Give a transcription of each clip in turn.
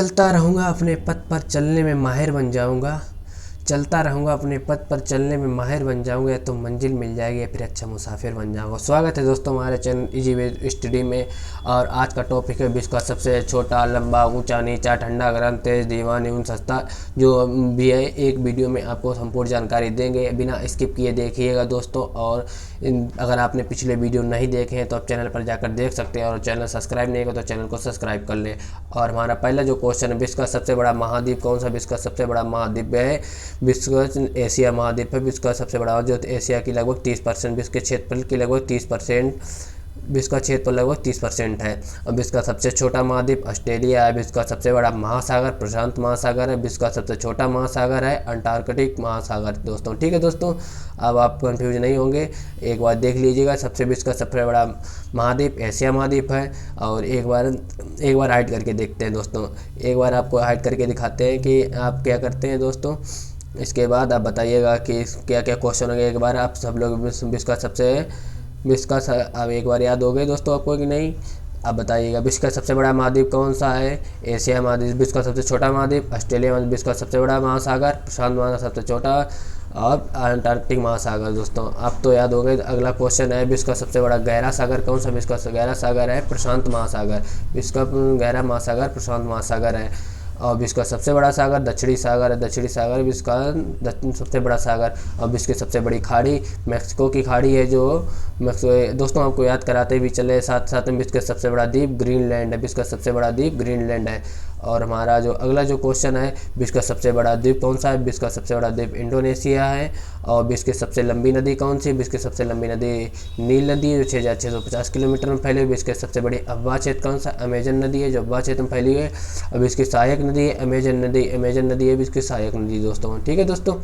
चलता रहूँगा अपने पथ पर चलने में माहिर बन जाऊँगा। चलता रहूँगा अपने पथ पर चलने में माहिर बन जाऊँगा, या तो मंजिल मिल जाएगी या फिर अच्छा मुसाफिर बन जाऊँगा। स्वागत है दोस्तों हमारे चैनल इजी वे स्टडी में। और आज का टॉपिक है विश्व का सबसे छोटा, लंबा, ऊंचा, नीचा, ठंडा, गर्म, तेज, दीवान एवं सस्ता जो भी है। एक वीडियो में आपको संपूर्ण जानकारी देंगे, बिना स्किप किए देखिएगा दोस्तों। और अगर आपने पिछले वीडियो नहीं देखे हैं तो आप चैनल पर जाकर देख सकते हैं, और चैनल सब्सक्राइब नहीं किया तो चैनल को सब्सक्राइब कर लें। और हमारा पहला जो क्वेश्चन है, विश्व का सबसे बड़ा महाद्वीप कौन सा? विश्व का सबसे बड़ा महाद्वीप है विश्व एशिया महाद्वीप है। विश्व का सबसे बड़ा जो एशिया की लगभग 30%, विश्व के क्षेत्रफल की लगभग 30%, विश्व का क्षेत्रफल लगभग 30% है। और विश्व का सबसे छोटा महाद्वीप ऑस्ट्रेलिया है। विश्व का सबसे बड़ा महासागर प्रशांत महासागर है। विश्व का सबसे छोटा महासागर है अंटार्कटिक महासागर दोस्तों। ठीक है दोस्तों, अब आप कंफ्यूज नहीं होंगे, एक बार देख लीजिएगा। विश्व का सबसे बड़ा महाद्वीप एशिया महाद्वीप है। और एक बार हाइड करके देखते हैं दोस्तों, एक बार आपको हाइड करके दिखाते हैं कि आप क्या करते हैं दोस्तों। इसके बाद आप बताइएगा कि क्या क्या क्वेश्चन होंगे। एक बार आप सब लोग अब एक बार याद हो गए दोस्तों आपको कि नहीं? अब बताइएगा, विश्व का सबसे बड़ा महाद्वीप कौन सा है? एशिया महाद्वीप। विश्व का सबसे छोटा महाद्वीप ऑस्ट्रेलिया महाद्वीप। विश्व का सबसे बड़ा महासागर प्रशांत महासागर सबसे छोटा, और अंटार्कटिक महासागर दोस्तों। अब तो याद हो गए। अगला क्वेश्चन है, विश्व का सबसे बड़ा गहरा सागर कौन सा? विश्व का गहरा सागर है प्रशांत महासागर। विश्व का गहरा महासागर प्रशांत महासागर है। और विश्व का सबसे बड़ा सागर दक्षिणी सागर है। दक्षिणी सागर विश्व का सबसे बड़ा सागर। और विश्व की सबसे बड़ी खाड़ी मैक्सिको की खाड़ी है, जो दोस्तों आपको याद कराते भी चले साथ साथ में। विश्व का सबसे बड़ा द्वीप ग्रीनलैंड है। विश्व का सबसे बड़ा द्वीप ग्रीनलैंड है। और हमारा जो अगला जो क्वेश्चन है, विश्व का सबसे बड़ा द्वीप कौन सा है? विश्व का सबसे बड़ा द्वीप इंडोनेशिया है। और विश्व की सबसे लंबी नदी कौन सी? विश्व की सबसे लंबी नदी नील नदी है, जो 6650 किलोमीटर में फैली हुई। विश्व की सबसे बड़ी अफवाह क्षेत्र कौन सा? अमेजन नदी है, जो अफवाह क्षेत्र में फैली हुई है। और विश्व की सहायक नदी है अमेजन नदी है विश्व की सहायक नदी दोस्तों। ठीक है दोस्तों।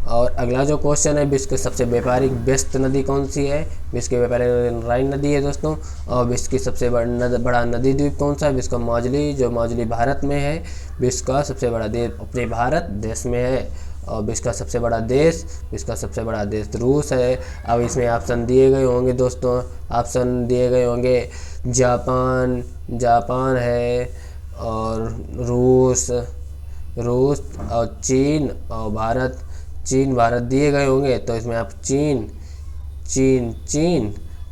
और अगला जो क्वेश्चन है, विश्व की सबसे व्यापारिक व्यस्त नदी कौन सी है? विश्व की व्यापारिक राइन नदी है दोस्तों। और विश्व की सबसे बड़ा नदी द्वीप कौन सा है? विश्व का माजुली, जो माजुली भारत में है। विश्व का सबसे बड़ा द्वीप अपने भारत देश में है। और विश्व का सबसे बड़ा देश रूस है। अब इसमें ऑप्शन दिए गए होंगे दोस्तों, जापान है, और रूस और चीन और भारत दिए गए होंगे। तो इसमें आप चीन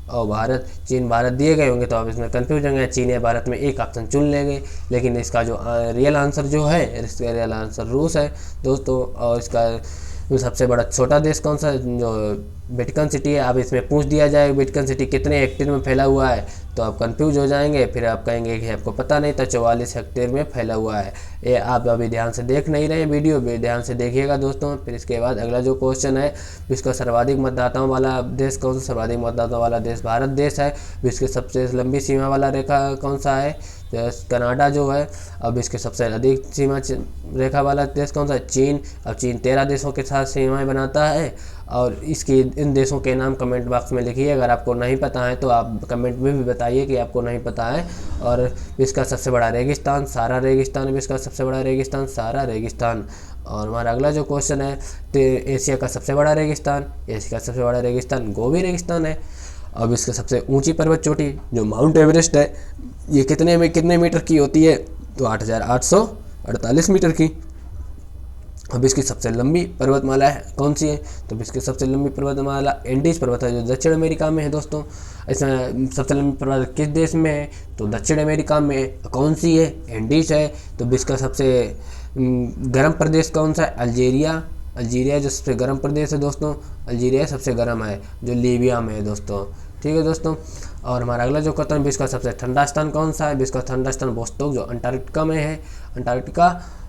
और भारत दिए गए होंगे, तो आप इसमें कंफ्यूज होंगे चीन या भारत में एक ऑप्शन चुन लेंगे। लेकिन इसका जो रियल आंसर रूस है दोस्तों। और इसका सबसे बड़ा छोटा देश कौन सा है? जो वेटिकन सिटी है। अब इसमें पूछ दिया जाए वेटिकन सिटी कितने हेक्टेयर में फैला हुआ है, तो आप कंफ्यूज हो जाएंगे, फिर आप कहेंगे कि आपको पता नहीं था। 44 हेक्टेयर में फैला हुआ है। ये आप अभी ध्यान से देख नहीं रहे हैं वीडियो, ध्यान से देखिएगा दोस्तों। फिर इसके बाद अगला जो क्वेश्चन है, विश्व का सर्वाधिक मतदाताओं वाला देश कौन सा? सर्वाधिक मतदाताओं वाला देश भारत देश है। विश्व की सबसे लंबी सीमा वाला रेखा कौन सा है? कनाडा जो है। अब इसके सबसे अधिक सीमा रेखा वाला देश कौन सा है? चीन। अब चीन 13 देशों के साथ सीमाएं बनाता है। और इन देशों के नाम कमेंट बॉक्स में लिखिए, अगर आपको नहीं पता है तो आप कमेंट में भी बताइए कि आपको नहीं पता है। और विश्व का सबसे बड़ा रेगिस्तान सारा रेगिस्तान है। विश्व का सबसे बड़ा रेगिस्तान सारा रेगिस्तान। और हमारा अगला जो क्वेश्चन है, तो एशिया का सबसे बड़ा रेगिस्तान गोबी रेगिस्तान है। और विश्व की सबसे ऊंची पर्वत चोटी जो माउंट एवरेस्ट है, ये कितने मीटर की होती है? तो 8848 मीटर की। अब इसकी सबसे लंबी पर्वतमाला है कौन सी है? तो इसकी सबसे लंबी पर्वतमाला एंडीज पर्वत है, जो दक्षिण अमेरिका में है दोस्तों। इसमें सबसे लंबी पर्वत किस देश में है? तो दक्षिण अमेरिका में। कौन सी है? एंडीज है। तो विश्व का सबसे गर्म प्रदेश कौन सा है? अल्जीरिया जो सबसे गर्म प्रदेश है दोस्तों। अल्जीरिया सबसे गर्म है, जो लीबिया में है दोस्तों। ठीक है दोस्तों। और हमारा अगला जो क्वेश्चन, विश्व का सबसे ठंडा स्थान कौन सा है? विश्व का ठंडा स्थान वोस्टोक, जो अंटार्कटिका में है।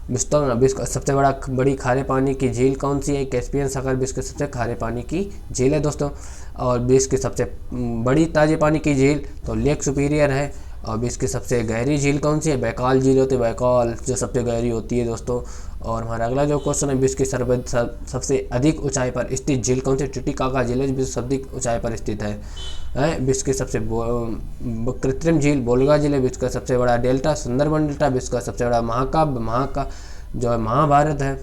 विश्व का सबसे बड़ी खारे पानी की झील कौन सी है? कैस्पियन सागर विश्व की सबसे खारे पानी की झील है दोस्तों। और विश्व की सबसे बड़ी ताजे पानी की झील तो लेक सुपीरियर है। और विश्व की सबसे गहरी झील कौन सी है? बैकाल झील होती है, बैकाल जो सबसे गहरी होती है दोस्तों। और हमारा अगला जो क्वेश्चन है, विश्व की सबसे अधिक ऊंचाई पर स्थित झील कौन सी? टिटिकाका झील है, विश्व सबसे अधिक ऊंचाई पर स्थित है। विश्व की सबसे कृत्रिम झील बोलगा झील है। विश्व का सबसे बड़ा डेल्टा सुंदरबन डेल्टा। विश्व का सबसे बड़ा महाकाव्य जो है महाभारत है।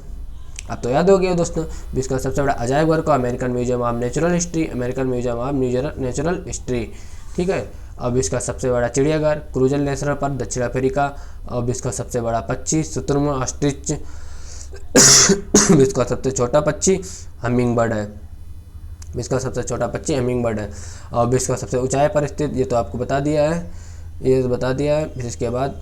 अब तो याद हो गया दोस्तों। विश्व का सबसे बड़ा अजायब घर को American museum of natural history. ठीक है। और विश्व का सबसे बड़ा चिड़ियाघर क्रूजल नेशनल पार्क दक्षिण अफ्रीका। और विश्व का सबसे बड़ा पक्षी शुतुरमुर्ग ऑस्ट्रिच। विश्व का सबसे छोटा पक्षी हमिंग बर्ड है। विश्व का सबसे छोटा पक्षी हमिंग बर्ड है। और विश्व का सबसे ऊंचाई पर स्थित, ये तो आपको बता दिया है, ये बता दिया है। फिर इसके बाद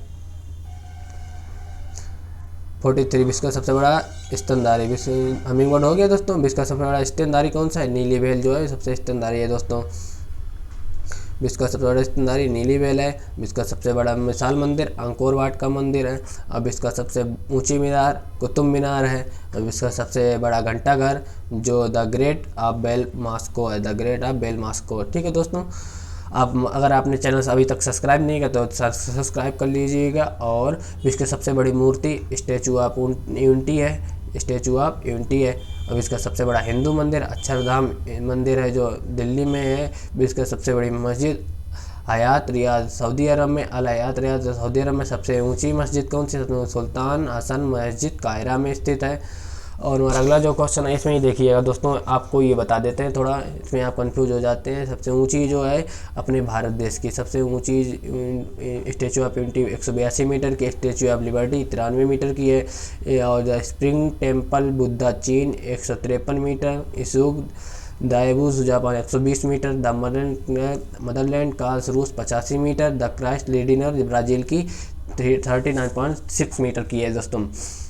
43 विश्व का सबसे बड़ा स्तनधारी, विश्व हमिंग बर्ड हो गया दोस्तों। विश्व का सबसे बड़ा स्तनधारी कौन सा है? नीली व्हेल जो है सबसे स्तनधारी है दोस्तों। विश्व का सबसे बड़ा स्तनधारी नीली व्हेल है। विश्व का सबसे बड़ा मिसाल मंदिर अंकोर वाट का मंदिर है। और विश्व का सबसे ऊंची मीनार कुतुब मीनार है। और विश्व का सबसे बड़ा घंटाघर जो the great of bell Moscow है, the great of bell Moscow. ठीक है दोस्तों, आप अगर आपने चैनल अभी तक सब्सक्राइब नहीं किया तो सब्सक्राइब कर लीजिएगा। और विश्व की सबसे बड़ी मूर्ति स्टैचू ऑफ यूनिटी है, स्टैचू ऑफ यूनिटी है। और इसका सबसे बड़ा हिंदू मंदिर अक्षरधाम मंदिर है जो दिल्ली में है। विश्व का सबसे बड़ी मस्जिद हयात रियाज सऊदी अरब में, अल हयात रियाज सऊदी अरब में। सबसे ऊंची मस्जिद कौन सी? सुल्तान हसन मस्जिद कायरा में स्थित है। और हमारा अगला जो क्वेश्चन है इसमें ही देखिएगा दोस्तों, आपको ये बता देते हैं, थोड़ा इसमें आप कंफ्यूज हो जाते हैं। सबसे ऊंची जो है अपने भारत देश की सबसे ऊंची स्टैचू ऑफ यूनिटी 182 मीटर की, स्टैचू ऑफ लिबर्टी 93 मीटर की है। और द स्प्रिंग टेम्पल बुद्धा चीन 153 मीटर, इसुग दायबूस जापान 120 मीटर, द मदरलैंड कार्ल्स रूस 85 meter, the Christ redeemer Brazil की 39.6 मीटर की है दोस्तों।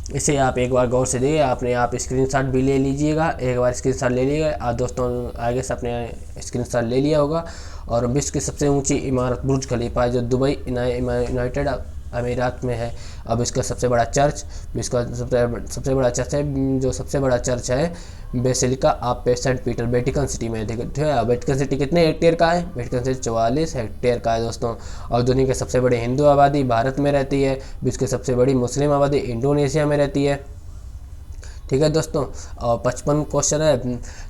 इसे आप एक बार गौर से देखिए, आपने आप स्क्रीनशॉट भी ले लीजिएगा, एक बार स्क्रीनशॉट ले लीजिएगा। दोस्तों आगे से अपने स्क्रीनशॉट ले लिया होगा। और विश्व की सबसे ऊंची इमारत बुर्ज खलीफा है जो दुबई यूनाइटेड अमीरात में है। अब इसका सबसे बड़ा चर्च, इसका सबसे बड़ा चर्च है, जो सबसे बड़ा चर्च है Basilica of Saint Peter Vatican City में। ठीक है, वेटिकन सिटी कितने हेक्टेयर का है? वेटिकन सिटी 44 हेक्टेयर का है दोस्तों। और दुनिया की सबसे बड़ी हिंदू आबादी भारत में रहती है। विश्व की सबसे बड़ी मुस्लिम आबादी इंडोनेशिया में रहती है। ठीक है दोस्तों, और 55 क्वेश्चन है,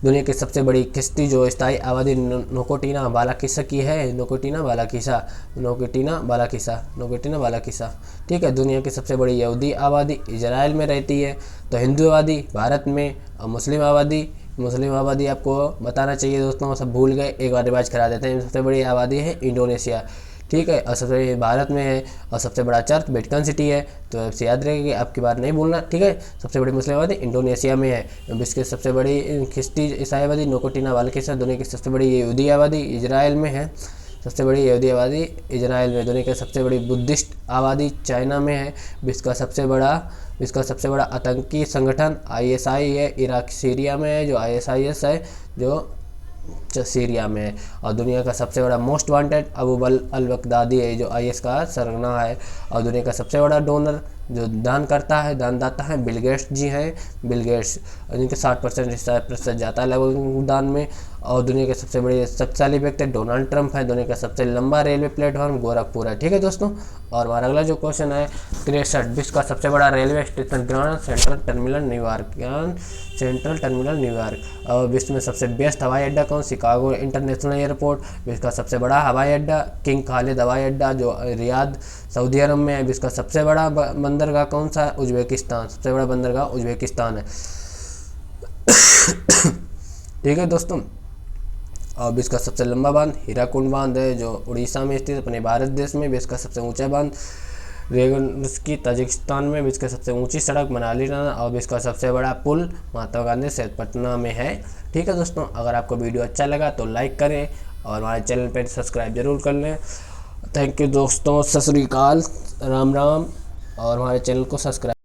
दुनिया की सबसे बड़ी किश्ती जो स्थायी आबादी नोकोटीना बालाकिसा की है, नोकोटीना बालाकिसा। ठीक है, दुनिया की सबसे बड़ी यहूदी आबादी इजराइल में रहती है। तो हिंदू आबादी भारत में और मुस्लिम आबादी आपको बताना चाहिए दोस्तों, सब भूल गए, एक बार रिवाइज करा देते हैं। सबसे बड़ी आबादी है इंडोनेशिया। ठीक है, और सबसे बड़ी भारत में है। और सबसे बड़ा चर्च वेटिकन सिटी है, तो आपसे याद रहेगी, आपकी बार नहीं भूलना। ठीक है, सबसे बड़ी मुस्लिम आबादी इंडोनेशिया में है। विश्व की सबसे बड़ी ख्रिस्ती ईसाई आबादी नोकोटीना बालाकिसा। दुनिया की सबसे बड़ी यहूदी आबादी इजराइल में है, सबसे बड़ी यहूदी आबादी इजराइल में। दुनिया की सबसे बड़ी बुद्धिस्ट आबादी चाइना में है। विश्व का सबसे बड़ा आतंकी संगठन ISI है, इराक सीरिया में है, जो ISIS है जो सीरिया में है। और दुनिया का सबसे बड़ा most wanted Abu al Baghdadi है जो IS का सरगना है। और दुनिया का सबसे बड़ा डोनर जो दानदाता है बिल गेट्स जी हैं, बिल गेट्स, जिनके 60% जाता है लगभग दान में। और दुनिया के सबसे बड़े शक्तिशाली व्यक्ति डोनाल्ड ट्रंप है। दुनिया का सबसे लंबा रेलवे प्लेटफॉर्म गोरखपुर है। ठीक है दोस्तों, और हमारा अगला जो क्वेश्चन है 63 विश्व का सबसे बड़ा railway station grand central terminal New York. और विश्व में सबसे बेस्ट हवाई अड्डा कौन? Chicago international airport. विश्व का सबसे बड़ा हवाई अड्डा किंग खालिद हवाई अड्डा जो रियाद सऊदी अरब में है। विश्व का सबसे बड़ा बंदरगाह कौन सा है? उज्बेकिस्तान। सबसे बड़ा बंदरगाह उज्बेकिस्तान है। ठीक है दोस्तों, और विश्व का सबसे लंबा बांध हीराकुंड बांध है जो उड़ीसा में स्थित अपने भारत देश में। विश्व का सबसे ऊंचा बांध रेगनस्की ताजिकिस्तान में। विश्व की सबसे ऊंची सड़क मनाली जाना। और विश्व का सबसे बड़ा पुल महात्मा गांधी सेतु पटना में है। ठीक है दोस्तों, अगर आपको वीडियो अच्छा लगा तो लाइक करें और हमारे चैनल पर सब्सक्राइब जरूर कर लें। थैंक यू दोस्तों, सत श्री अकाल, राम राम, और हमारे चैनल को सब्सक्राइब